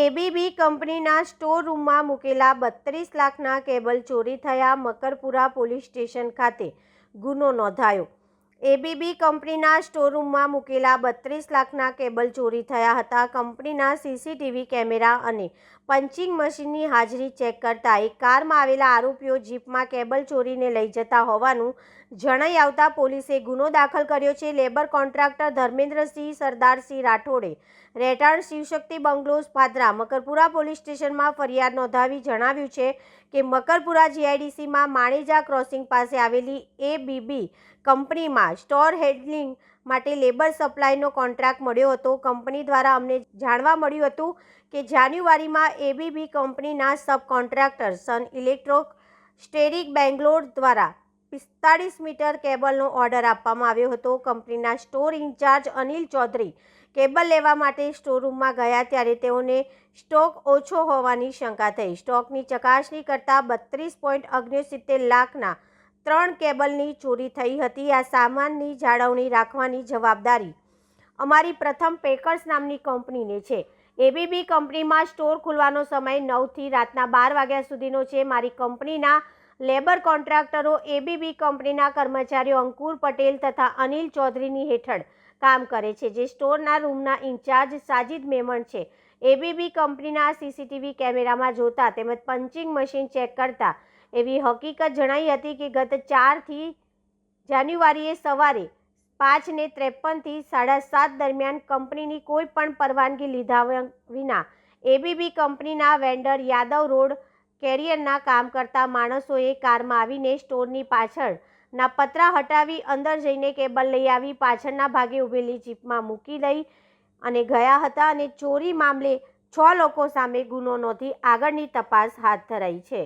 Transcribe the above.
ABB કંપનીના store રૂમમાં મૂકેલા 32 લાખના કેબલ ચોરી થયા. મકરપુરા પોલીસ સ્ટેશન ખાતે ગુનો નોંધાયો. એબીબી કંપનીના સ્ટોર રૂમમાં મૂકેલા 32 લાખના કેબલ ચોરી થયા હતા. કંપનીના સીસીટીવી કેમેરા અને પંચિંગ મશીનની હાજરી ચેક કરતા એક કારમાં આવેલા આરોપીઓ જીપમાં કેબલ ચોરીને લઈ જતા હોવાનું જણાઈ આવતા પોલીસે ગુનો દાખલ કર્યો છે. લેબર કોન્ટ્રાક્ટર ધર્મેન્દ્રસિંહ સરદારસિંહ રાઠોડે રહેઠાણ શિવશક્તિ બંગલોઝ પાદરા મકરપુરા પોલીસ સ્ટેશનમાં ફરિયાદ નોંધાવી જણાવ્યું છે કે મકરપુરા જીઆઈડીસીમાં માણેજા ક્રોસિંગ પાસે આવેલી એબીબી કંપનીમાં સ્ટોર હેન્ડલિંગ માટે લેબર સપ્લાયનો કોન્ટ્રાક્ટ મળ્યો હતો. કંપની દ્વારા અમને જાણવા મળ્યું હતું કે જાન્યુઆરીમાં એબીબી કંપનીના સબ કોન્ટ્રાક્ટર સન ઇલેક્ટ્રો સ્ટેરિક બેંગ્લોર દ્વારા 45 મીટર કેબલનો ઓર્ડર આપવામાં આવ્યો હતો. કંપનીના store incharge Anil Chaudhary cable લેવા માટે સ્ટોરરૂમમાં ગયા ત્યારે તેઓને સ્ટોક ઓછો હોવાની શંકા થઈ. સ્ટોકની ચકાસણી કરતાં 32.69 લાખના 3 કેબલની ચોરી થઈ હતી. આ સામાનની જાળવણી રાખવાની જવાબદારી અમારી પ્રથમ પેકર્સ નામની કંપનીને છે. એબીબી કંપનીમાં સ્ટોર ખુલવાનો સમય 9 થી રાતના 12 વાગ્યા સુધીનો છે. મારી કંપનીના લેબર કોન્ટ્રાક્ટરો એબીબી કંપનીના કર્મચારીઓ અંકુર પટેલ તથા અનિલ ચૌધરીની હેઠળ કામ કરે છે, જે સ્ટોરના રૂમના ઇન્ચાર્જ સાજિદ મેમણ છે. એબીબી કંપનીના સીસીટીવી કેમેરામાં જોતા તેમજ પંચિંગ મશીન ચેક કરતા એવી હકીકત જણાઈ હતી કે ગત 4 જાન્યુઆરીએ સવારે 5:53 થી 7:30 દરમિયાન કંપનીની કોઈ પણ પરવાનગી લીધા વિના એબીબી કંપનીના વેન્ડર યાદવ રોડ કેરિયરના કામ કરતા માણસોએ કારમાં આવીને સ્ટોરની પાછળના પતરા હટાવી અંદર જઈને કેબલ લઈ આવી પાછળના ભાગે ઊભેલી જીપમાં મૂકી દઈ અને ગયા હતા અને ચોરી મામલે 6 લોકો સામે ગુનો નોંધી આગળની તપાસ હાથ ધરાઈ છે.